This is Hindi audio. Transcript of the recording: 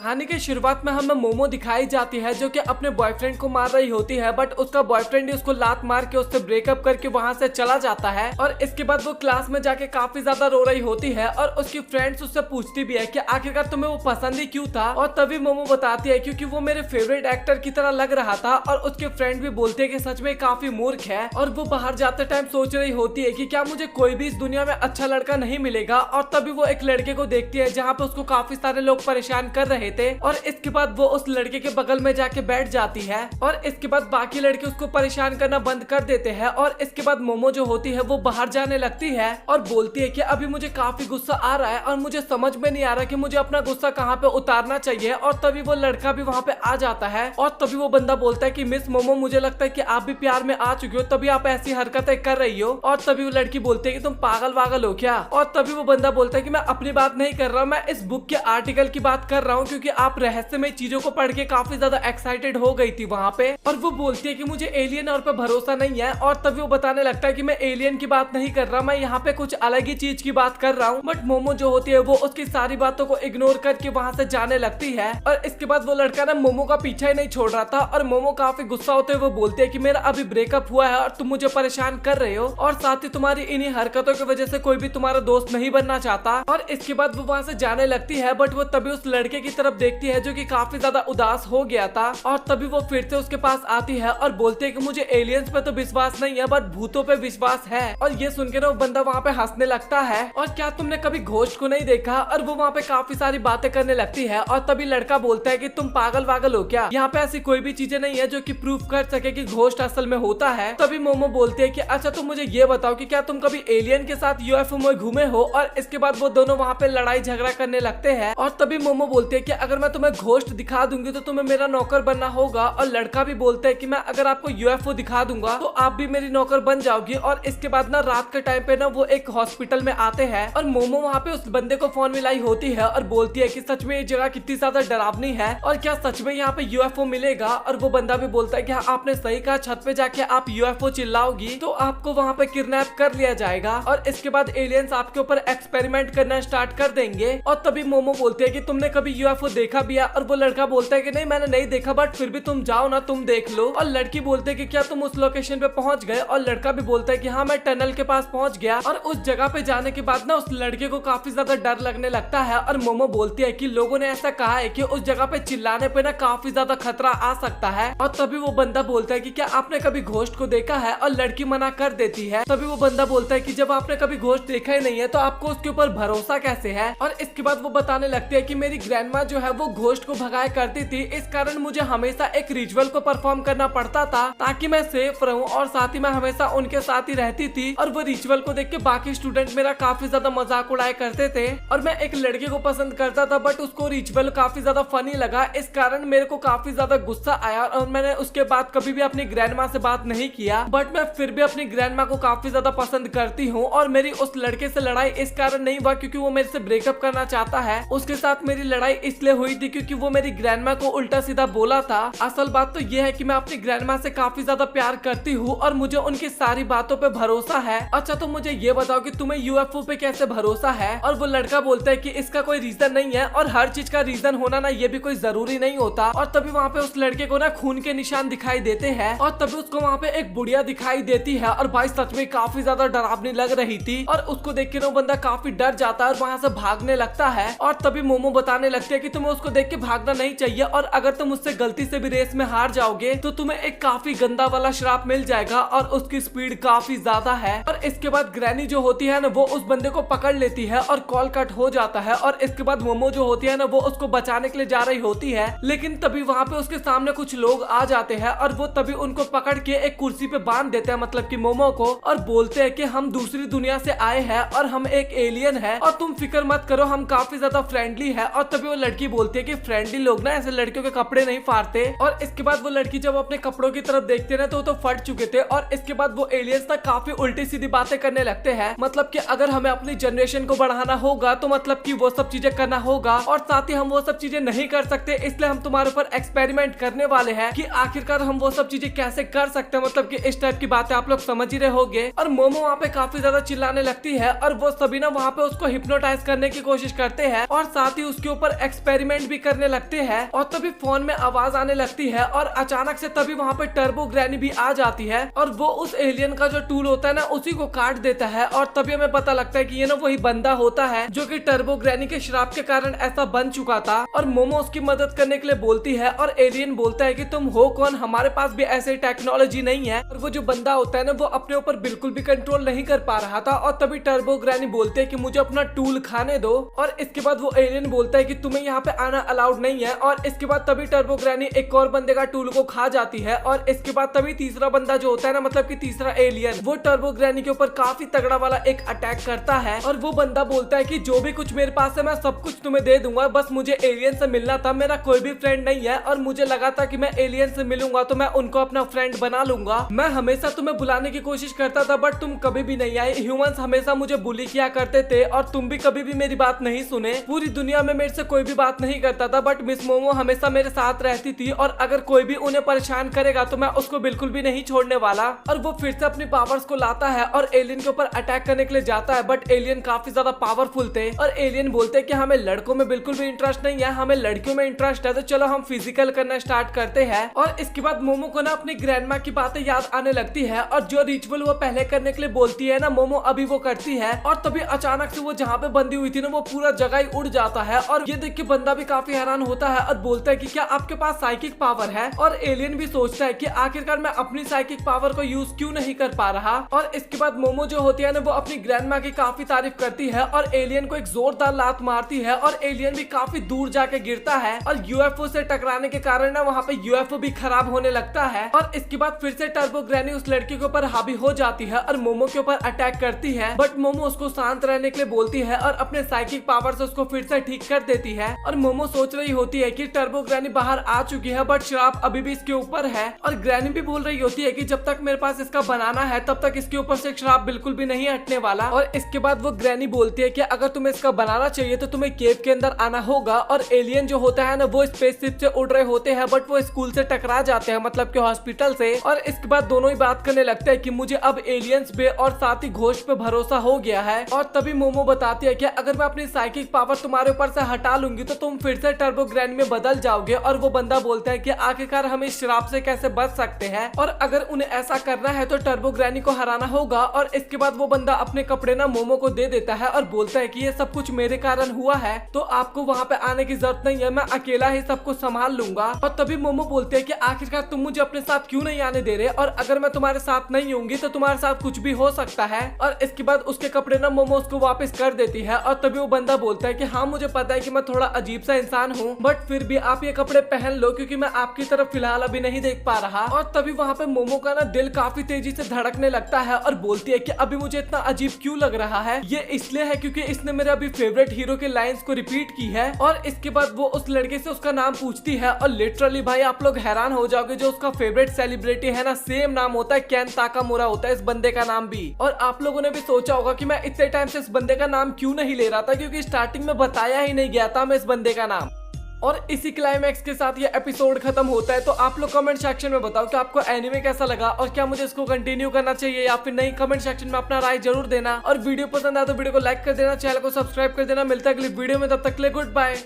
कहानी की शुरुआत में हमें मोमो दिखाई जाती है जो कि अपने बॉयफ्रेंड को मार रही होती है, बट उसका बॉयफ्रेंड ही उसको लात मार के उससे ब्रेकअप करके वहां से चला जाता है। और इसके बाद वो क्लास में जाके काफी ज्यादा रो रही होती है और उसकी फ्रेंड्स उससे पूछती भी है कि आखिरकार तुम्हें वो पसंद ही क्यों था। और तभी मोमो बताती है क्योंकि वो मेरे फेवरेट एक्टर की तरह लग रहा था। और उसके फ्रेंड भी बोलते हैं कि सच में काफी मूर्ख है। और वो बाहर जाते टाइम सोच रही होती है कि क्या मुझे कोई भी इस दुनिया में अच्छा लड़का नहीं मिलेगा। और तभी वो एक लड़के को देखती है जहाँ पे उसको काफी सारे लोग परेशान कर रहे थे। और इसके बाद वो उस लड़के के बगल में जाके बैठ जाती है। और इसके बाद बाकी लड़के उसको परेशान करना बंद कर देते हैं। और इसके बाद मोमो जो होती है वो बाहर जाने लगती है और बोलती है कि अभी मुझे काफी गुस्सा आ रहा है और मुझे समझ में नहीं आ रहा कि मुझे अपना गुस्सा कहाँ पे उतारना चाहिए। और तभी वो लड़का भी वहाँ पे आ जाता है और तभी वो बंदा बोलता है कि मिस मोमो, मुझे लगता है कि आप भी प्यार में आ चुकी हो, तभी आप ऐसी हरकतें कर रही हो। और तभी वो लड़की बोलती है कि तुम पागल वागल हो क्या। और तभी वो बंदा बोलता है कि मैं अपनी बात नहीं कर रहा, मैं इस बुक के आर्टिकल की बात कर रहा हूँ क्योंकि आप रहस्यमय चीजों को पढ़ के काफी ज्यादा एक्साइटेड हो गई थी वहाँ पे। और वो बोलती है कि मुझे एलियन और पे भरोसा नहीं है। और तभी वो बताने लगता है कि मैं एलियन की बात नहीं कर रहा, मैं यहाँ पे कुछ अलग ही चीज की बात कर रहा हूँ। बट मोमो जो होती है वो उसकी सारी बातों को इग्नोर करके वहाँ से जाने लगती है। और इसके बाद वो लड़का ना मोमो का पीछा ही नहीं छोड़ रहा था। और मोमो काफी गुस्सा होते हुए बोलते है कि मेरा अभी ब्रेकअप हुआ है और तुम मुझे परेशान कर रहे हो, और साथ ही तुम्हारी इन्हीं हरकतों की वजह से कोई भी तुम्हारा दोस्त नहीं बनना चाहता। और इसके बाद वो वहाँ से जाने लगती है। बट वो तभी उस लड़के की तरफ देखती है जो कि काफी ज्यादा उदास हो गया था। और तभी वो फिर से उसके पास आती है और बोलती है कि मुझे एलियंस पे तो विश्वास नहीं है बट भूतों पे विश्वास है। और ये सुन के ना वो बंदा वहाँ पे हंसने लगता है और क्या तुमने कभी घोस्ट को नहीं देखा। और वो वहाँ पे काफी सारी बातें करने लगती है। और तभी लड़का बोलता है कि तुम पागल वागल हो क्या, यहाँ पे ऐसी कोई भी चीजें नहीं है जो कि प्रूफ कर सके कि घोस्ट असल में होता है। तभी मोमो बोलती है कि अच्छा तुम मुझे ये बताओ कि क्या तुम कभी एलियन के साथ यूएफओ में घूमे हो। और इसके बाद वो दोनों वहाँ पे लड़ाई झगड़ा करने लगते हैं। और तभी मोमो बोलती है कि अगर मैं तुम्हें घोस्ट दिखा दूंगी तो तुम्हें मेरा नौकर बनना होगा। और लड़का भी बोलता है कि मैं अगर आपको यूएफओ दिखा दूंगा तो आप भी मेरी नौकर बन जाओगी। और इसके बाद ना रात के टाइम पे ना वो एक हॉस्पिटल में आते हैं और मोमो वहाँ पे उस बंदे को फोन मिलाई होती है और बोलती है कि सच में ये जगह कितनी ज्यादा डरावनी है और क्या सच में यहाँ पे यूएफओ मिलेगा। और वो बंदा भी बोलता है कि हाँ आपने सही कहा, छत पे जाके आप यूएफओ चिल्लाओगी तो आपको वहाँ पे किडनैप कर लिया जाएगा और इसके बाद एलियंस आपके ऊपर एक्सपेरिमेंट करना स्टार्ट कर देंगे। और तभी मोमो बोलते है कि तुमने कभी यूएफओ देखा भी है। और वो लड़का बोलता है कि नहीं मैंने नहीं देखा, बट फिर भी तुम जाओ ना, तुम देख लो। और लड़की बोलते है कि क्या तुम उस लोकेशन पे पहुंच गए। और लड़का भी बोलता है कि हाँ मैं टनल के पास पहुंच गया। और उस जगह पे जाने के बाद ना उस लड़के को काफी ज्यादा डर लगने लगता है। और मोमो बोलती है कि लोगों ने ऐसा कहा है कि उस जगह पे चिल्लाने पे ना काफी ज्यादा खतरा आ सकता है। और तभी वो बंदा बोलता है कि क्या आपने कभी घोस्ट को देखा है। और लड़की मना कर देती है। तभी वो बंदा बोलता है कि जब आपने कभी घोस्ट देखा ही नहीं है तो आपको उसके ऊपर भरोसा कैसे है। और इसके बाद वो बताने लगती है कि मेरी ग्रैंडमा जो है वो घोस्ट को भगाया करती थी, इस कारण मुझे हमेशा एक रिचुअल को परफॉर्म करना पड़ता था ताकि मैं सेफ रहूं और साथ ही मैं हमेशा उनके साथ ही रहती थी। और वो रिचुअल को देख के बाकी स्टूडेंट मेरा काफी ज्यादा मजाक उड़ाया करते थे। और मैं एक लड़के को पसंद करता था बट उसको रिचुअल काफी ज्यादा फनी लगा, इस कारण मेरे को काफी ज्यादा गुस्सा आया और मैंने उसके बाद कभी भी अपनी ग्रैंडमा से बात नहीं किया। बट मैं फिर भी अपनी ग्रैंडमा को काफी ज्यादा पसंद करती हूँ। और मेरी उस लड़के से लड़ाई इस कारण नहीं हुआ क्योंकि वो मेरे से ब्रेकअप करना चाहता है, उसके साथ मेरी लड़ाई इसलिए हुई थी क्योंकि वो मेरी ग्रैंडमा को उल्टा सीधा बोला था। असल बात तो ये है कि मैं अपनी ग्रैंडमा से काफी ज्यादा प्यार करती हूँ और मुझे उनकी सारी बातों पे भरोसा है। अच्छा तो मुझे ये बताओ कि तुम्हें यूएफओ पे कैसे भरोसा है। और वो लड़का बोलता है कि इसका कोई रीजन नहीं है और हर चीज का रीजन होना ना ये भी कोई जरूरी नहीं होता। और तभी वहाँ पे उस लड़के को ना खून के निशान दिखाई देते हैं और तभी उसको वहाँ पे एक बुढ़िया दिखाई देती है और भाई सच में काफी ज्यादा डरावनी लग रही थी। और उसको देख के वो बंदा काफी डर जाता है और वहाँ से भागने लगता है। और तभी मोमो बताने लगती है कि तुम्हें उसको देख के भागना नहीं चाहिए और अगर तुम उससे गलती से भी रेस में हार जाओगे तो तुम्हें एक काफी गंदा वाला श्राप मिल जाएगा और उसकी स्पीड काफी ज्यादा है। और इसके बाद ग्रैनी जो होती है ना वो उस बंदे को पकड़ लेती है और कॉल कट हो जाता है। और इसके बाद मोमो जो होती है ना वो उसको बचाने के लिए जा रही होती है, लेकिन तभी वहाँ पे उसके सामने कुछ लोग आ जाते हैं और वो तभी उनको पकड़ के एक कुर्सी पे बांध देते हैं, मतलब कि मोमो को, और बोलते हैं कि हम दूसरी दुनिया से आए हैं और हम एक एलियन है और तुम फिक्र मत करो, हम काफी ज्यादा फ्रेंडली है। और तभी वो लड़की बोलती है कि फ्रेंडली लोग ना ऐसे लड़कियों के कपड़े नहीं फाड़ते। और इसके बाद वो लड़की जब अपने कपड़ों की तरफ देखते ना तो फट चुके थे। और इसके बाद वो एलियंस तक काफी उल्टी सीधी बातें करने लगते हैं, मतलब कि अगर हमें अपनी जनरेशन को बढ़ाना होगा तो मतलब कि वो सब चीजें करना होगा और साथ ही हम वो सब चीजें नहीं कर सकते, इसलिए हम तुम्हारे ऊपर एक्सपेरिमेंट करने वाले हैं कि आखिरकार हम वो सब चीजें कैसे कर सकते हैं, मतलब कि इस टाइप की बातें आप लोग समझ ही रहे होगे। और मोमो वहाँ पे काफी ज्यादा चिल्लाने लगती है और वो सभी ना वहाँ पे उसको हिप्नोटाइज करने की कोशिश करते हैं और साथ ही उसके ऊपर एक्सपेरिमेंट भी करने लगते हैं और तभी फोन में आवाज आने लगती है और अचानक से तभी वहाँ पे टर्बो ग्रैनी भी आ जाती है और वो उस एलियन का जो टूल होता है ना उसी को काट देता है और तभी हमें पता लगता है कि ये ना वही बंदा होता है जो कि टर्बो ग्रैनी के श्राप के कारण ऐसा बन चुका था। और मोमो उसकी मदद करने के लिए बोलती है और एलियन बोलता है कि तुम हो कौन, हमारे पास भी ऐसी टेक्नोलॉजी नहीं है। और वो जो बंदा होता है ना वो अपने ऊपर बिल्कुल भी कंट्रोल नहीं कर पा रहा था और तभी टर्बो ग्रैनी बोलते है कि मुझे अपना टूल खाने दो। और इसके बाद वो एलियन बोलता है कि तुम्हें यहाँ पे आना अलाउड नहीं है। और इसके बाद तभी टर्बो ग्रैनी एक और बंदे का टूल को खा जाती है और इसके बाद तभी तीसरा बंदा जो होता है ना, मतलब कि तीसरा एलियन, वो टर्बो ग्रैनी के ऊपर काफी तगड़ा वाला एक अटैक करता है। और वो बंदा बोलता है कि जो भी कुछ मेरे पास है मैं सब कुछ तुम्हें दे दूंगा, बस मुझे एलियन से मिलना था, मेरा कोई भी फ्रेंड नहीं है और मुझे लगा था कि मैं एलियन से मिलूंगा तो मैं उनको अपना फ्रेंड बना लूंगा। मैं हमेशा तुम्हें बुलाने की कोशिश करता था बट तुम कभी भी नहीं आए। ह्यूमंस हमेशा मुझे बुली किया करते थे और तुम भी कभी भी मेरी बात नहीं सुने। पूरी दुनिया में मेरे से कोई भी बात नहीं करता था बट मिस मोमो हमेशा मेरे साथ रहती थी और अगर कोई भी उन्हें परेशान करेगा तो मैं उसको बिल्कुल भी नहीं छोड़ने वाला। और वो फिर से अपनी पावर्स को लाता है और एलियन के ऊपर अटैक करने के लिए जाता है बट एलियन काफी ज्यादा पावरफुल थे और एलियन बोलते हैं कि हमें लड़कों में बिल्कुल भी इंटरेस्ट नहीं है, हमें लड़कियों में इंटरेस्ट है, तो चलो हम फिजिकल करना स्टार्ट करते हैं। और इसके बाद मोमो को ना अपनी ग्रैंडमा की बातें याद आने लगती है और जो रिचुअल वो पहले करने के लिए बोलती है ना मोमो अभी वो करती है। और तभी अचानक से वो जहाँ पे बंदी हुई थी ना वो पूरा जगह ही उड़ जाता है और ये देख के बंदा भी काफी हैरान होता है और बोलता है कि क्या आपके पास साइकिक पावर है। और एलियन भी सोचता है कि आखिरकार मैं अपनी साइकिक पावर को यूज क्यों नहीं कर पा रहा। और इसके बाद मोमो जो होती है ना वो अपनी ग्रैंडमा की काफी तारीफ करती है और एलियन को एक जोरदार लात मारती है और एलियन भी काफी दूर जाके गिरता है और यूएफओ से टकराने के कारण ना वहाँ पे यूएफओ भी खराब होने लगता है। और इसके बाद फिर से टर्बो ग्रैनी उस लड़की के ऊपर हावी हो जाती है और मोमो के ऊपर अटैक करती है बट मोमो उसको शांत रहने के लिए बोलती है और अपने साइकिक पावर से उसको फिर से ठीक कर देती है। और मोमो सोच रही होती है कि टर्बो ग्रैनी बाहर आ चुकी है बट श्राप अभी भी इसके ऊपर है। और ग्रैनी भी बोल रही होती है कि जब तक मेरे पास इसका बनाना है तब तक इसके ऊपर से श्राप बिल्कुल भी नहीं हटने वाला। और इसके बाद वो ग्रैनी बोलती है कि अगर तुम्हें इसका बनाना चाहिए तो तुम्हें केव के अंदर आना होगा। और एलियन जो होता है ना वो स्पेसशिप से उड़ रहे होते हैं बट वो स्कूल से टकरा जाते हैं, मतलब कि हॉस्पिटल से। और इसके बाद दोनों ही बात करने लगते हैं कि मुझे अब एलियंस पे और साथ ही घोस्ट पे भरोसा हो गया है। और तभी मोमो बताती है कि अगर मैं अपनी साइकिक पावर तुम्हारे ऊपर से हटा लूंगी तो तुम फिर से टर्बो ग्रैनी में बदल जाओगे। और वो बंदा बोलता है कि आखिरकार हम इस श्राप से कैसे बच सकते हैं और अगर उन्हें ऐसा करना है तो टर्बो ग्रैनी को हराना होगा। और इसके बाद वो बंदा अपने कपड़े ना मोमो को दे देता है और बोलता है कि ये सब कुछ मेरे कारण हुआ है तो आपको वहाँ पे आने की जरूरत नहीं है, मैं अकेला ही सब कुछ संभाल लूंगा। और तभी मोमो बोलते हैं कि आखिरकार तुम मुझे अपने साथ क्यों नहीं आने दे रहे और अगर मैं तुम्हारे साथ नहीं होंगी तो तुम्हारे साथ कुछ भी हो सकता है। और इसके बाद उसके कपड़े ना मोमो उसको वापस कर देती है और तभी वो बंदा बोलता है कि हाँ मुझे पता है कि मैं थोड़ा अजीब सा इंसान हूँ बट फिर भी आप ये कपड़े पहन लो क्योंकि मैं आपकी तरफ फिलहाल अभी नहीं देख पा रहा। और तभी वहाँ पे मोमो का ना दिल काफी तेजी से धड़कने लगता है और बोलती है कि अभी मुझे इतना अजीब क्यों लग रहा है, ये इसलिए है क्योंकि इसने मेरे अभी फेवरेट हीरो के लाइंस को रिपीट की है। और इसके बाद वो उस लड़के से उसका नाम पूछती है और लिटरली भाई आप लोग हैरान हो जाओगे, जो उसका फेवरेट सेलिब्रिटी है ना सेम नाम होता है, केन ताकामुरा होता है इस बंदे का नाम भी। और आप लोगों ने भी सोचा होगा कि मैं इतने टाइम से इस बंदे का नाम क्यों नहीं ले रहा था, क्योंकि स्टार्टिंग में बताया ही नहीं गया था मैं इस बंदे का नाम। और इसी क्लाइमैक्स के साथ ये एपिसोड खत्म होता है। तो आप लोग कमेंट सेक्शन में बताओ कि आपको एनिमे कैसा लगा और क्या मुझे इसको कंटिन्यू करना चाहिए या फिर नहीं। कमेंट सेक्शन में अपना राय जरूर देना और वीडियो पसंद आया तो वीडियो को लाइक कर देना, चैनल को सब्सक्राइब कर देना। मिलता है अगली वीडियो में, तब तक के लिए गुड बाय।